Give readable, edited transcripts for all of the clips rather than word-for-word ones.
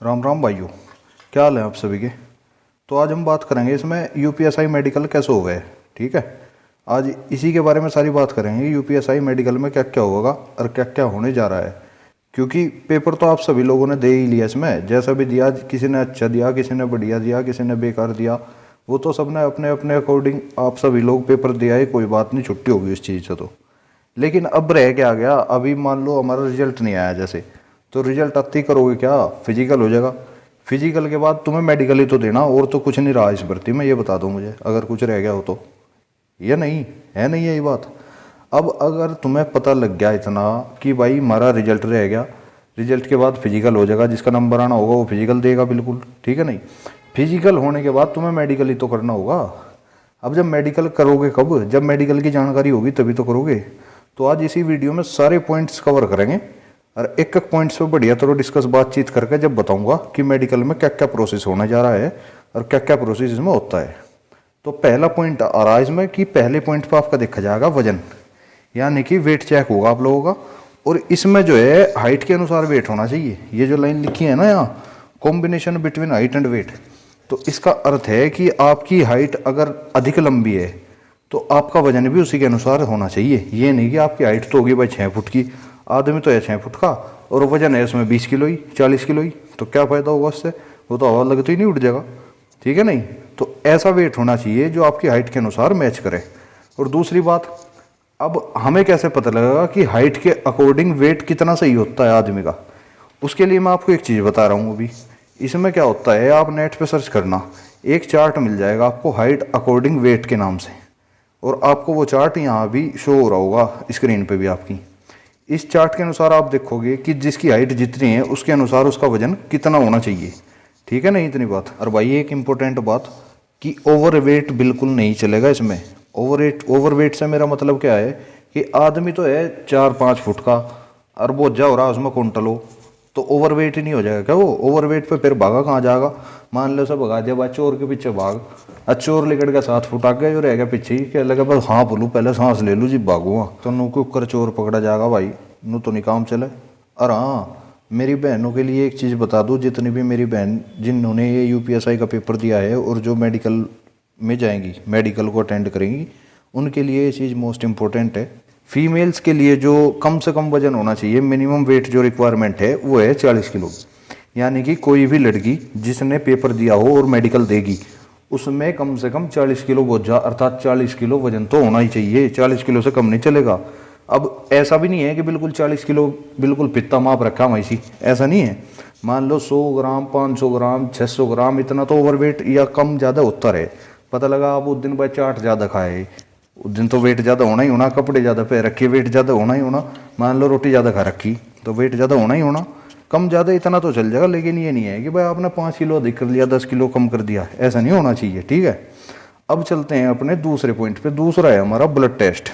राम राम भाइयों, क्या हाल है आप सभी के। तो आज हम बात करेंगे इसमें यूपीएसआई मेडिकल कैसे हो गए। ठीक है, आज इसी के बारे में सारी बात करेंगे। यूपीएसआई मेडिकल में क्या क्या होगा और क्या क्या होने जा रहा है। क्योंकि पेपर तो आप सभी लोगों ने दे ही लिया इसमें, जैसा भी दिया, किसी ने अच्छा दिया, किसी ने बढ़िया दिया, किसी ने बेकार दिया, वो तो सबने अपने अपने अकॉर्डिंग आप सभी लोग पेपर दिया ही, कोई बात नहीं, छुट्टी होगी इस चीज़ से। तो लेकिन अब रह क्या गया, अभी मान लो हमारा रिजल्ट नहीं आया जैसे, तो रिजल्ट आते ही करोगे क्या, फिजिकल हो जाएगा। फिजिकल के बाद तुम्हें मेडिकल ही तो देना, और तो कुछ नहीं रहा इस भर्ती में, ये बता दो मुझे अगर कुछ रह गया हो तो। ये नहीं है, नहीं यही बात। अब अगर तुम्हें पता लग गया इतना कि भाई हमारा रिजल्ट रह गया, रिजल्ट के बाद फिजिकल हो जाएगा, जिसका नंबर आना होगा वो फिजिकल देगा, बिल्कुल ठीक है। नहीं, फिजिकल होने के बाद तुम्हें मेडिकल ही तो करना होगा। अब जब मेडिकल करोगे कब, जब मेडिकल की जानकारी होगी तभी तो करोगे। तो आज इसी वीडियो में सारे पॉइंट्स कवर करेंगे और एक एक पॉइंट्स पे बढ़िया तरह डिस्कस बातचीत करके जब बताऊंगा कि मेडिकल में क्या क्या प्रोसेस होने जा रहा है और क्या क्या प्रोसेस इसमें होता है। तो पहला पॉइंट आ रहा है इसमें कि पहले पॉइंट पे आपका देखा जाएगा वजन, यानी कि वेट चेक होगा आप लोगों का। और इसमें जो है हाइट के अनुसार वेट होना चाहिए। ये जो लाइन लिखी है ना यहाँ, combination between height and weight, तो इसका अर्थ है कि आपकी हाइट अगर अधिक लंबी है तो आपका वजन भी उसी के अनुसार होना चाहिए। ये नहीं कि आपकी हाइट तो होगी भाई 6 फुट की, आदमी तो है 6 फुट का और वजन है उसमें 20 किलो ही, 40 किलो ही, तो क्या फ़ायदा होगा उससे, वो तो हवा लगते ही नहीं उठ जाएगा। ठीक है नहीं, तो ऐसा वेट होना चाहिए जो आपकी हाइट के अनुसार मैच करे। और दूसरी बात, अब हमें कैसे पता लगेगा कि हाइट के अकॉर्डिंग वेट कितना सही होता है आदमी का। उसके लिए मैं आपको एक चीज़ बता रहा हूँ अभी। इसमें क्या होता है, आप नेट पे सर्च करना, एक चार्ट मिल जाएगा आपको हाइट अकॉर्डिंग वेट के नाम से, और आपको वो चार्ट यहाँ भी शो हो रहा होगा स्क्रीन पे भी आपकी। इस चार्ट के अनुसार आप देखोगे कि जिसकी हाइट जितनी है उसके अनुसार उसका वजन कितना होना चाहिए। ठीक है नहीं, इतनी बात। और भाई एक इम्पोर्टेंट बात कि ओवर वेट बिल्कुल नहीं चलेगा इसमें। ओवर वेट से मेरा मतलब क्या है कि आदमी तो है 4-5 फुट का और बोझा हो रहा है उसमें कुंटल हो, तो ओवर वेट ही नहीं हो जाएगा क्या वो। ओवर वेट पे फिर भागा कहाँ जाएगा, मान लो सब भगा दिया भाई चोर के पीछे भाग, चोर लेकर के 7 फुट आगे जो रह गया पीछे ही, क्या लगा बस हाँ बोलूँ पहले सांस ले लूँ जी भागूँगा, तो नू के ऊपर चोर पकड़ा जाएगा भाई, नू तो नहीं काम चले। और हाँ, मेरी बहनों के लिए एक चीज़ बता दूँ, जितनी भी मेरी बहन जिन्होंने ये यूपीएसआई का पेपर दिया है और जो मेडिकल में जाएंगी, मेडिकल को अटेंड करेंगी, उनके लिए ये चीज़ मोस्ट इम्पोर्टेंट है। फीमेल्स के लिए जो कम से कम वजन होना चाहिए, मिनिमम वेट जो रिक्वायरमेंट है वो है 40 किलो। यानी कि कोई भी लड़की जिसने पेपर दिया हो और मेडिकल देगी, उसमें कम से कम 40 किलो बोझा अर्थात 40 किलो वजन तो होना ही चाहिए, 40 किलो से कम नहीं चलेगा। अब ऐसा भी नहीं है कि बिल्कुल 40 किलो बिल्कुल पित्ता माप रखा वैसी, ऐसा नहीं है। मान लो 100 ग्राम, 500 ग्राम, 600 ग्राम, इतना तो ओवरवेट या कम ज़्यादा होता रहे। पता लगा आप उस दिन भाई चाट ज़्यादा खाए, उस दिन तो वेट ज़्यादा होना ही होना, कपड़े ज़्यादा पहन रखे, वेट ज़्यादा होना ही होना। मान लो रोटी ज़्यादा खा रखी तो वेट ज़्यादा होना ही होना। कम ज़्यादा इतना तो चल जाएगा, लेकिन ये नहीं है कि भाई आपने 5 किलो अधिक कर लिया, 10 किलो कम कर दिया, ऐसा नहीं होना चाहिए। ठीक है, अब चलते हैं अपने दूसरे पॉइंट पे। दूसरा है हमारा ब्लड टेस्ट।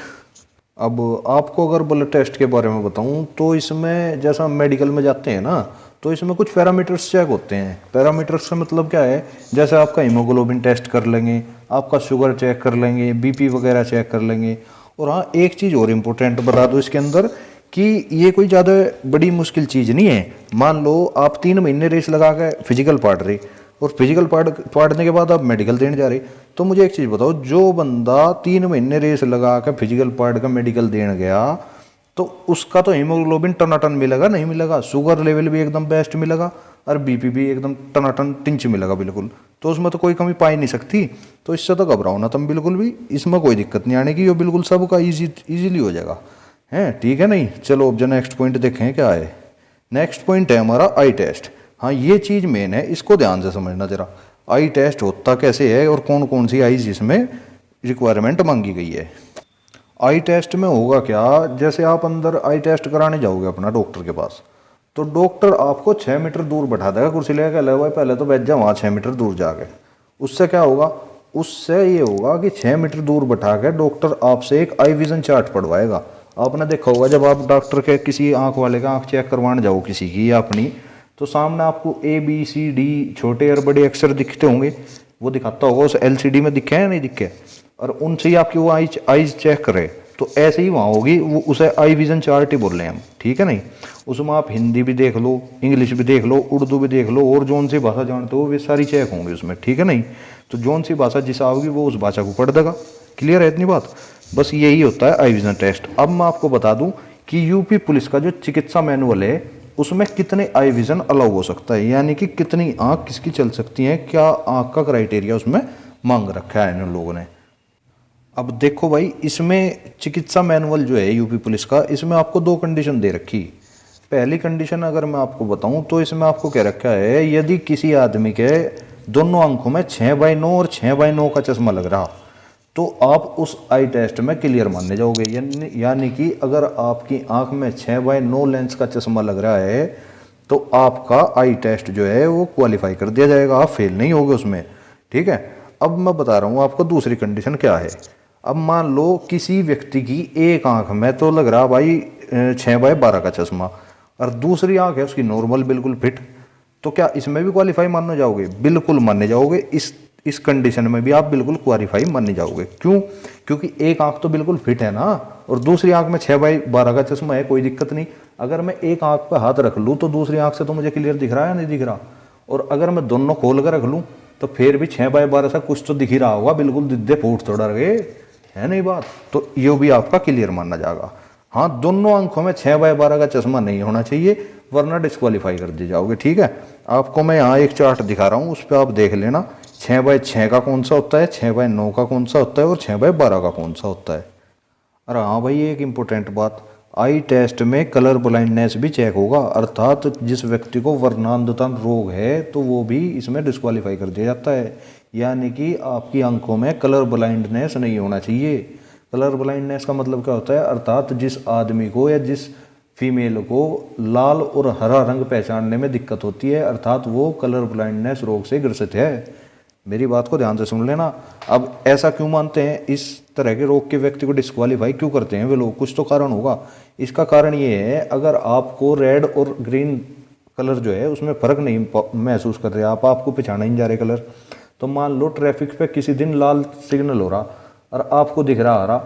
अब आपको अगर ब्लड टेस्ट के बारे में बताऊं तो इसमें जैसा हम मेडिकल में जाते हैं ना, तो इसमें कुछ पैरामीटर्स चेक होते हैं। पैरामीटर्स का मतलब क्या है, जैसे आपका हीमोग्लोबिन टेस्ट कर लेंगे, आपका शुगर चेक कर लेंगे, बीपी वगैरह चेक कर लेंगे। और हाँ, एक चीज़ और इम्पोर्टेंट बता दो इसके अंदर कि ये कोई ज़्यादा बड़ी मुश्किल चीज़ नहीं है। मान लो आप 3 महीने रेस लगा के फिजिकल पढ़ रहे और फिजिकल पढ़ने के बाद आप मेडिकल देने जा रहे, तो मुझे एक चीज़ बताओ, जो बंदा 3 महीने रेस लगा कर फिजिकल पढ़ कर मेडिकल देने गया तो उसका तो हीमोग्लोबिन टनाटन मिलेगा नहीं मिलेगा, शुगर लेवल भी एकदम बेस्ट मिलेगा और बीपी भी एकदम टनाटन टिंच मिलेगा बिल्कुल, तो उसमें तो कोई कमी पाई नहीं सकती। तो इससे तो घबराओ ना तुम बिल्कुल भी, इसमें कोई दिक्कत नहीं आने की, ये बिल्कुल सबका ईजीली हो जाएगा है। ठीक है नहीं, चलो अब जो नेक्स्ट पॉइंट देखें क्या है। नेक्स्ट पॉइंट है हमारा आई टेस्ट। हाँ, ये चीज़ मेन है, इसको ध्यान से समझना जरा। आई टेस्ट होता कैसे है और कौन कौन सी आईज इसमें रिक्वायरमेंट मांगी गई है। आई टेस्ट में होगा क्या, जैसे आप अंदर आई टेस्ट कराने जाओगे अपना डॉक्टर के पास, तो डॉक्टर आपको 6 मीटर दूर बैठा देगा कुर्सी लेकर, ले भाई पहले तो बैठ जा वहाँ 6 मीटर दूर जाके। उससे क्या होगा, उससे ये होगा कि 6 मीटर दूर बैठा के डॉक्टर आपसे एक आई विजन चार्ट पढ़वाएगा। आपने देखा होगा जब आप डॉक्टर के किसी आंख वाले का आंख चेक करवाने जाओ किसी की या अपनी, तो सामने आपको ABCD छोटे और बड़े अक्षर दिखते होंगे, वो दिखाता होगा उस LCD में, दिखे या नहीं दिखे, और उनसे ही आपकी वो आईज चेक करे तो ऐसे ही वहाँ होगी, वो उसे आई विजन चार्ट ही बोल रहे हैं हम, ठीक है नहीं। उसमें आप हिंदी भी देख लो, इंग्लिश भी देख लो, उर्दू भी देख लो, और जौन सी भाषा जानते हो वे सारी चेक होंगी उसमें, ठीक है नहीं। तो जौन सी भाषा जिस आओगी वो उस भाषा को पढ़ देगा। क्लियर है इतनी बात? बस यही होता है आई विजन टेस्ट। अब मैं आपको बता दूं कि यूपी पुलिस का जो चिकित्सा मैनुअल है उसमें कितने आई विजन अलाउ हो सकता है, यानी कि कितनी आंख किसकी चल सकती है, क्या आंख का क्राइटेरिया उसमें मांग रखा है इन लोगों ने। अब देखो भाई, इसमें चिकित्सा मैनुअल जो है यूपी पुलिस का, इसमें आपको 2 कंडीशन दे रखी। पहली कंडीशन अगर मैं आपको बताऊं तो इसमें आपको कह रखा है, यदि किसी आदमी के दोनों आंखों में 6/9 और 6/9 का चश्मा लग रहा तो आप उस आई टेस्ट में क्लियर मानने जाओगे। यानी कि अगर आपकी आंख में 6/9 लेंस का चश्मा लग रहा है तो आपका आई टेस्ट जो है वो क्वालिफाई कर दिया जाएगा, आप फेल नहीं होगे उसमें, ठीक है। अब मैं बता रहा हूँ आपको दूसरी कंडीशन क्या है। अब मान लो किसी व्यक्ति की एक आंख में तो लग रहा भाई 6/12 का चश्मा, और दूसरी आंख है उसकी नॉर्मल बिल्कुल फिट, तो क्या इसमें भी क्वालिफाई मानने जाओगे? बिल्कुल मानने जाओगे। इस कंडीशन में भी आप बिल्कुल क्वालिफाई मानने जाओगे। क्यों? क्योंकि एक आंख तो बिल्कुल फिट है ना, और दूसरी आंख में 6/12 का चश्मा है, कोई दिक्कत नहीं। अगर मैं एक आंख पर हाथ रख लूँ तो दूसरी आंख से तो मुझे क्लियर दिख रहा है या नहीं दिख रहा, और अगर मैं दोनों खोल कर रख लूँ तो फिर भी 6/12 से कुछ तो दिख ही रहा होगा, बिल्कुल दिद्दे फूट थोड़ा रहे, है नहीं बात? तो ये भी आपका क्लियर माना जाएगा। हाँ, दोनों आंखों में 6/12 का चश्मा नहीं होना चाहिए, वरना डिस्क्वालीफाई कर दिए जाओगे, ठीक है। आपको मैं यहाँ एक चार्ट दिखा रहा हूँ, उस पर आप देख लेना 6/6 का कौन सा होता है, 6/9 का कौन सा होता है, और 6/12 का कौन सा होता है। अरे हाँ भाई, एक इम्पोर्टेंट बात, आई टेस्ट में कलर ब्लाइंडनेस भी चेक होगा, अर्थात जिस व्यक्ति को वर्णांधता रोग है तो वो भी इसमें डिस्क्वालीफाई कर दिया जाता है। यानी कि आपकी आंखों में कलर ब्लाइंडनेस नहीं होना चाहिए। कलर ब्लाइंडनेस का मतलब क्या होता है? अर्थात जिस आदमी को या जिस फीमेल को लाल और हरा रंग पहचानने में दिक्कत होती है, अर्थात वो कलर ब्लाइंडनेस रोग से ग्रसित है। मेरी बात को ध्यान से सुन लेना। अब ऐसा क्यों मानते हैं, इस तरह के रोग के व्यक्ति को डिस्क्वालीफाई क्यों करते हैं वे लोग? कुछ तो कारण होगा। इसका कारण ये है, अगर आपको रेड और ग्रीन कलर जो है उसमें फ़र्क नहीं महसूस कर रहे आप, आपको पहचाना ही नहीं जा रहे कलर, तो मान लो ट्रैफिक पे किसी दिन लाल सिग्नल हो रहा और आपको दिख रहा हरा,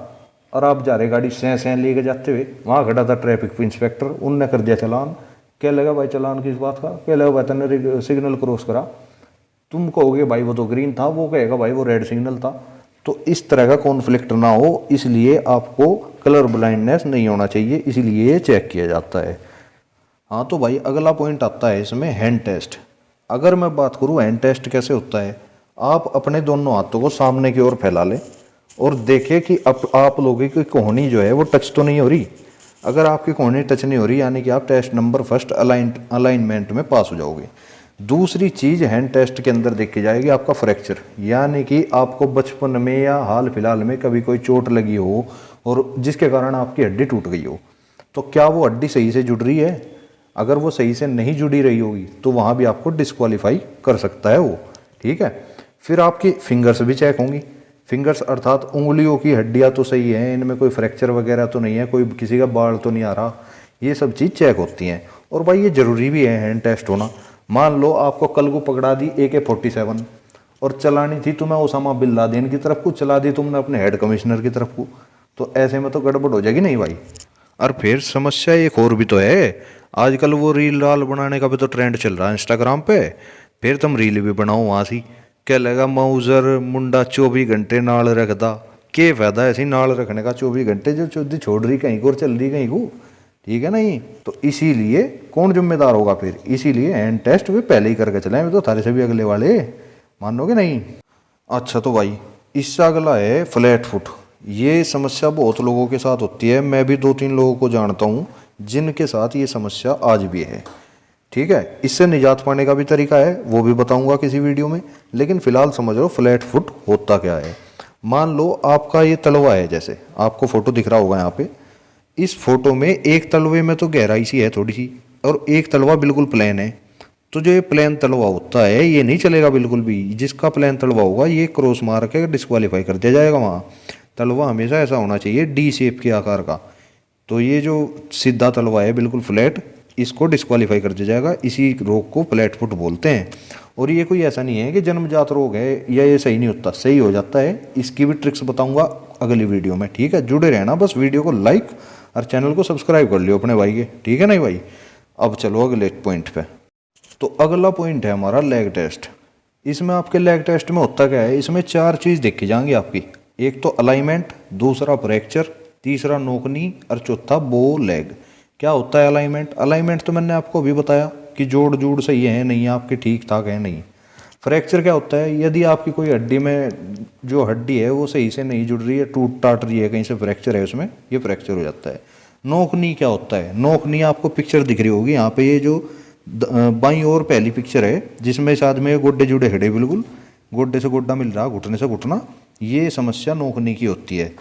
और आप जा रहे गाड़ी सें लेके जाते हुए, वहाँ खड़ा था ट्रैफिक इंस्पेक्टर, उनने कर दिया चालान। क्या लगा भाई चालान किस बात का? क्या लगा भाई तूने सिग्नल क्रॉस करा? तुम कहोगे भाई वो तो ग्रीन था, वो कहेगा भाई वो रेड सिग्नल था। तो इस तरह का कॉन्फ्लिक्ट ना हो, इसलिए आपको कलर ब्लाइंडनेस नहीं होना चाहिए, इसलिए ये चेक किया जाता है। हाँ, तो भाई अगला पॉइंट आता है इसमें हैंड टेस्ट। अगर मैं बात करूँ हैंड टेस्ट कैसे होता है, आप अपने दोनों हाथों को सामने की ओर फैला लें और देखें कि आप लोगों की कोहनी जो है वो टच तो नहीं हो रही। अगर आपकी कोहनी टच नहीं हो रही, यानी कि आप टेस्ट नंबर फर्स्ट अलाइनमेंट में पास हो जाओगे। दूसरी चीज़ हैंड टेस्ट के अंदर देखी जाएगी आपका फ्रैक्चर, यानी कि आपको बचपन में या हाल फिलहाल में कभी कोई चोट लगी हो और जिसके कारण आपकी हड्डी टूट गई हो, तो क्या वो हड्डी सही से जुड़ रही है? अगर वो सही से नहीं जुड़ी रही होगी तो वहाँ भी आपको डिस्क्वालीफाई कर सकता है वो, ठीक है। फिर आपकी फिंगर्स भी चेक होंगी। फिंगर्स अर्थात उंगलियों की हड्डियाँ तो सही हैं, इनमें कोई फ्रैक्चर वगैरह तो नहीं है, कोई किसी का बाल तो नहीं आ रहा, ये सब चीज़ चेक होती हैं। और भाई ये ज़रूरी भी है हैंड टेस्ट होना। मान लो आपको कल को पकड़ा दी AK-47 और चलानी थी तुम्हें ओसामा बिन लादेन की तरफ को, चला दी तुमने अपने हेड कमिश्नर की तरफ को, तो ऐसे में तो गड़बड़ हो जाएगी नहीं भाई। और फिर समस्या एक और भी तो है, आजकल वो रील राल बनाने का भी तो ट्रेंड चल रहा है इंस्टाग्राम पे। फिर तुम रील भी बनाओ वहाँ सी, क्या लगा माउजर मुंडा 24 घंटे नाल रखदा, के फायदा ऐसी नाल रखने का 24 घंटे, जो चौधरी छोड़ रही कहीं को और चल रही कहीं को, ठीक है नहीं। तो इसीलिए कौन जिम्मेदार होगा फिर? इसीलिए हैंड टेस्ट भी पहले ही करके चले, तो थारे से भी अगले वाले मानोगे नहीं। अच्छा, तो भाई इससे अगला है फ्लैट फुट। ये समस्या बहुत लोगों के साथ होती है, मैं भी 2-3 लोगों को जानता हूँ जिनके साथ ये समस्या आज भी है, ठीक है। इससे निजात पाने का भी तरीका है, वो भी बताऊंगा किसी वीडियो में, लेकिन फिलहाल समझ लो फ्लैट फुट होता क्या है। मान लो आपका ये तलवा है, जैसे आपको फोटो दिख रहा होगा यहाँ पे, इस फोटो में एक तलवे में तो गहराई सी है थोड़ी सी, और एक तलवा बिल्कुल प्लेन है। तो जो ये प्लेन तलवा होता है ये नहीं चलेगा बिल्कुल भी, जिसका प्लेन तलवा होगा ये क्रॉस मार के डिस्क्वालीफाई कर दिया जाएगा। वहाँ तलवा हमेशा ऐसा होना चाहिए D शेप के आकार का। तो ये जो सीधा तलवा है बिल्कुल फ्लैट, इसको डिस्क्वालीफाई कर दिया जाएगा। इसी रोग को फ्लैट फुट बोलते हैं। और ये कोई ऐसा नहीं है कि जन्मजात रोग है या ये सही नहीं होता, सही हो जाता है। इसकी भी ट्रिक्स बताऊंगा अगली वीडियो में, ठीक है। जुड़े रहना, बस वीडियो को लाइक और चैनल को सब्सक्राइब कर लियो अपने भाई के, ठीक है नहीं भाई। अब चलो अगले पॉइंट पे। तो अगला पॉइंट है हमारा लेग टेस्ट। इसमें आपके लेग टेस्ट में होता क्या है, इसमें 4 चीज़ देखी जाएंगी आपकी। एक तो अलाइनमेंट, दूसरा फ्रैक्चर, तीसरा नोकनी और चौथा बो लेग। क्या होता है अलाइनमेंट? अलाइनमेंट तो मैंने आपको अभी बताया कि जोड़ जूड़ सही है नहीं है आपके, ठीक ठाक है नहीं। फ्रैक्चर क्या होता है, यदि आपकी कोई हड्डी में जो हड्डी है वो सही से नहीं जुड़ रही है, टूट टाट रही है, कहीं से फ्रैक्चर है उसमें, ये फ्रैक्चर हो जाता है। नोकनी क्या होता है? नोकनी आपको पिक्चर दिख रही होगी यहाँ पे, ये जो बाईं ओर पहली पिक्चर है जिसमें इस आदमी के गोड्डे जुड़े खड़े, बिल्कुल गोड्डे से गोड्डा मिल रहा, घुटने से घुटना, ये समस्या नोकनी की होती है।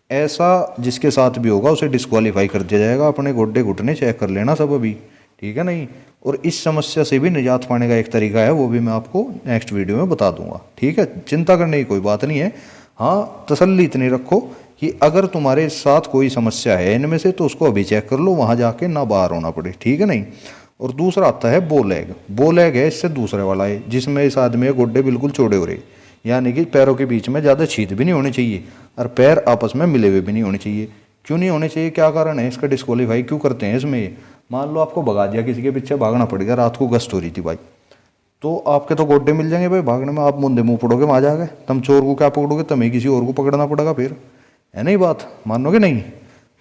ऐसा जिसके साथ भी होगा उसे डिस्क्वालीफाई कर दिया जाएगा। अपने गोड्डे घुटने चेक कर लेना सब अभी, ठीक है नहीं। और इस समस्या से भी निजात पाने का एक तरीका है, वो भी मैं आपको नेक्स्ट वीडियो में बता दूंगा, ठीक है। चिंता करने की कोई बात नहीं है। हाँ, तसल्ली इतनी रखो कि अगर तुम्हारे साथ कोई समस्या है इनमें से तो उसको अभी चेक कर लो, वहाँ जाके ना बाहर होना पड़े, ठीक है नहीं। और दूसरा आता है बो लेग। बो लेग है इससे दूसरे वाला है, जिसमें इस आदमी के गोड्डे बिल्कुल चौड़े हो रहे, यानी कि पैरों के बीच में ज़्यादा छीद भी नहीं होनी चाहिए और पैर आपस में मिले हुए भी नहीं होने चाहिए। क्यों नहीं होने चाहिए, क्या कारण है इसका, डिस्क्वालीफाई क्यों करते हैं इसमें? मान लो आपको भगा दिया, किसी के पीछे भागना पड़ेगा, रात को गश्त हो रही थी भाई, तो आपके तो गोड्डे मिल जाएंगे भाई भागने में, आप मुंदे मुंह पड़ोगे वहाँ जाके। तुम चोर को क्या पकड़ोगे, तुम्हें किसी और को पकड़ना पड़ेगा फिर, है नहीं बात, मानोगे नहीं?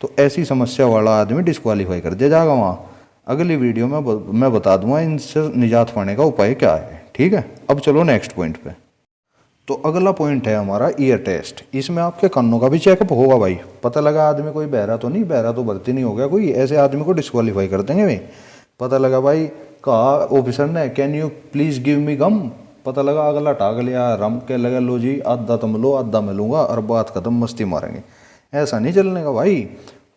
तो ऐसी समस्या वाला आदमी डिस्क्वालीफाई कर दिया जाएगा वहाँ। अगली वीडियो में मैं बता दूंगा इनसे निजात पाने का उपाय क्या है, ठीक है। अब चलो नेक्स्ट पॉइंट पे। तो अगला पॉइंट है हमारा ईयर टेस्ट। इसमें आपके कानों का भी चेकअप होगा भाई। पता लगा आदमी कोई बहरा तो नहीं, बहरा तो भर्ती नहीं हो गया कोई, ऐसे आदमी को डिस्क्वालीफाई कर देंगे भाई। पता लगा भाई, कहा ऑफिसर ने can you please give me gum, पता लगा अगला टाग लिया, रम के लगा लो जी, आधा तुम लो आधा मैं लूँगा और बात खत्म, मस्ती मारेंगे। ऐसा नहीं चलने का भाई।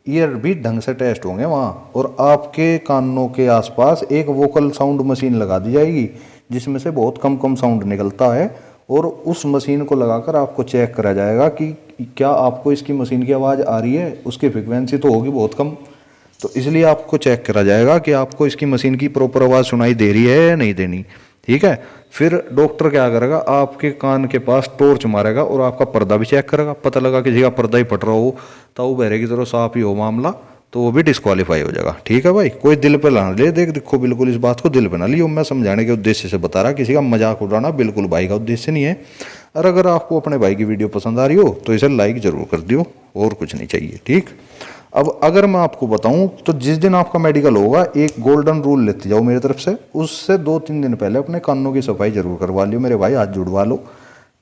ईयर भी ढंग से टेस्ट होंगे वहाँ, और आपके कानों के आसपास एक वोकल साउंड मशीन लगा दी जाएगी जिसमें से बहुत कम कम साउंड निकलता है, और उस मशीन को लगाकर आपको चेक करा जाएगा कि क्या आपको इसकी मशीन की आवाज़ आ रही है। उसकी फ्रिक्वेंसी तो होगी बहुत कम, तो इसलिए आपको चेक करा जाएगा कि आपको इसकी मशीन की प्रॉपर आवाज़ सुनाई दे रही है या नहीं देनी, ठीक है। फिर डॉक्टर क्या करेगा, आपके कान के पास टॉर्च मारेगा और आपका पर्दा भी चेक करेगा। पता लगा किसी का पर्दा ही फट रहा हो, तो वो बहरे की तरह साफ ही हो मामला, तो वो भी डिस्क्वालीफाई हो जाएगा, ठीक है भाई। कोई दिल पे ना ले, देखो बिल्कुल इस बात को दिल पे ना लियो, मैं समझाने के उद्देश्य से बता रहा, किसी का मजाक उड़ाना बिल्कुल भाई का उद्देश्य नहीं है। और अगर आपको अपने भाई की वीडियो पसंद आ रही हो तो इसे लाइक जरूर कर दियो, और कुछ नहीं चाहिए, ठीक। अब अगर मैं आपको बताऊं तो जिस दिन आपका मेडिकल होगा, एक गोल्डन रूल लेते जाओ मेरी तरफ से, उससे 2-3 दिन पहले अपने कानों की सफाई जरूर करवा लियो मेरे भाई, हाथ जुड़वा लो।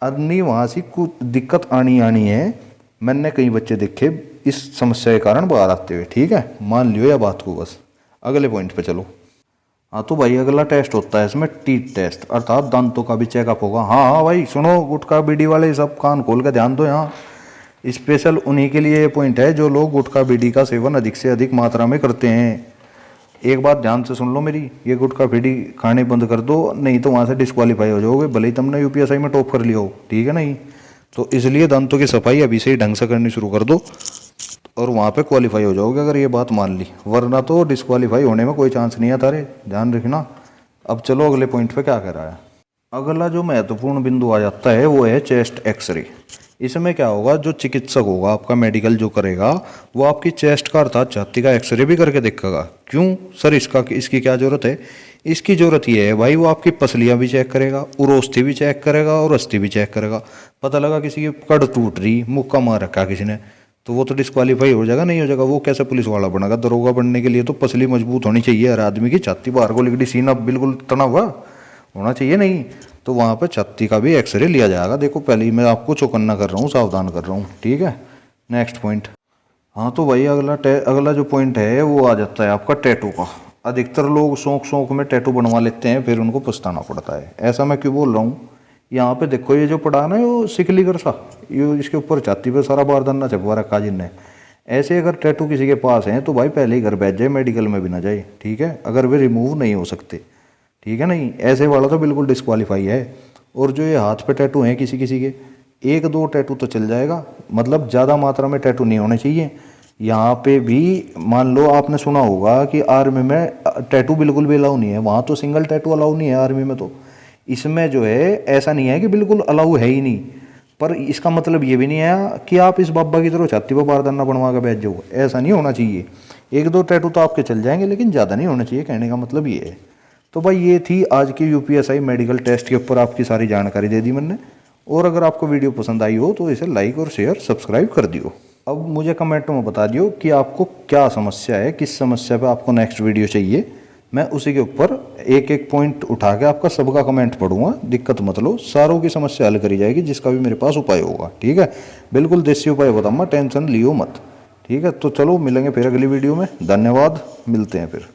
अन्य वहाँ से कुछ दिक्कत आनी है। मैंने कई बच्चे देखे इस समस्या के कारण बाहर आते हुए, ठीक है, मान लियो या बात को बस। अगले पॉइंट पे चलो। हाँ तो भाई अगला टेस्ट होता है इसमें टीथ टेस्ट, अर्थात दांतों का भी चेकअप होगा। हाँ भाई सुनो, गुटखा बीड़ी वाले सब कान खोल कर ध्यान दो, यहाँ स्पेशल उन्हीं के लिए ये पॉइंट है जो लोग गुटखा बीड़ी का सेवन अधिक से अधिक मात्रा में करते हैं। एक बात ध्यान से सुन लो मेरी, ये गुटखा बीड़ी खाने बंद कर दो, नहीं तो वहाँ से डिस्क्वालीफाई हो जाओगे, भले ही तुमने यूपीएसआई में टॉप कर लिया हो, ठीक है नहीं। तो इसलिए दांतों की सफाई अभी से ही ढंग से करनी शुरू कर दो और वहाँ पे क्वालिफाई हो जाओगे अगर ये बात मान ली, वरना तो डिस्क्वालीफाई होने में कोई चांस नहीं है तारे, ध्यान रखना। अब चलो अगले पॉइंट पे क्या कह रहा है। अगला जो महत्वपूर्ण बिंदु आ जाता है वो है चेस्ट एक्सरे। इसमें क्या होगा, जो चिकित्सक होगा आपका मेडिकल जो करेगा, वो आपकी चेस्ट का अर्थात छाती का एक्सरे भी करके देखेगा। क्यों सर, इसकी क्या जरूरत है? इसकी जरूरत ये है भाई, वो आपकी पसलियाँ भी चेक करेगा, उरोस्थी भी चेक करेगा और अस्थि भी चेक करेगा। पता लगा किसी की कड़ टूट रही, मुक्का मार रखा किसी ने, तो वो तो डिस्क्वालीफाई हो जाएगा, नहीं हो जाएगा। वो कैसे पुलिस वाला बनेगा? दरोगा बनने के लिए तो पसली मजबूत होनी चाहिए हर आदमी की, छाती बाहर को लिखी, सीना बिल्कुल तना हुआ होना चाहिए, नहीं तो वहाँ पर छाती का भी एक्सरे लिया जाएगा। देखो पहले ही मैं आपको चौकन्ना कर रहा हूँ, सावधान कर रहा हूँ, ठीक है। Next point. हाँ तो भाई अगला जो पॉइंट है वो आ जाता है आपका टैटू का। अधिकतर लोग शौक में टैटू बनवा लेते हैं, फिर उनको पछताना पड़ता है। ऐसा मैं क्यों बोल रहा हूँ, यहाँ पे देखो ये जो पड़ा ना, वो सिकली कर सा, ये इसके ऊपर छाती पे सारा बारदाना छपवा रखा जिनने। ऐसे अगर टैटू किसी के पास हैं तो भाई पहले ही घर बैठ जाए, मेडिकल में भी ना जाए, ठीक है, अगर वे रिमूव नहीं हो सकते, ठीक है नहीं। ऐसे वाला तो बिल्कुल डिस्क्वालीफाई है। और जो ये हाथ पे टैटू हैं किसी किसी के, 1-2 टैटू तो चल जाएगा, मतलब ज़्यादा मात्रा में टैटू नहीं होने चाहिए। यहाँ पे भी मान लो आपने सुना होगा कि आर्मी में टैटू बिल्कुल भी अलाउ नहीं है, वहाँ तो सिंगल टैटू अलाउ नहीं है आर्मी में तो। इसमें जो है ऐसा नहीं है कि बिल्कुल अलाउ है ही नहीं, पर इसका मतलब ये भी नहीं है कि आप इस बाबा की तरह छाती पर बारदाना बनवा के बैठ जाओ, ऐसा नहीं होना चाहिए। 1-2 टैटू तो आपके चल जाएंगे लेकिन ज़्यादा नहीं होना चाहिए, कहने का मतलब ये है। तो भाई ये थी आज की यूपीएसआई मेडिकल टेस्ट के ऊपर आपकी सारी जानकारी दे दी मैंने। और अगर आपको वीडियो पसंद आई हो तो इसे लाइक और शेयर सब्सक्राइब कर दियो। अब मुझे कमेंट में बता दियो कि आपको क्या समस्या है, किस समस्या पे आपको नेक्स्ट वीडियो चाहिए। मैं उसी के ऊपर एक एक पॉइंट उठा के आपका सबका कमेंट पढ़ूंगा, दिक्कत मत लो, सारों की समस्या हल करी जाएगी जिसका भी मेरे पास उपाय होगा। ठीक है, बिल्कुल देसी उपाय बताऊंगा, टेंशन लियो मत। ठीक है, तो चलो मिलेंगे फिर अगली वीडियो में। धन्यवाद, मिलते हैं फिर।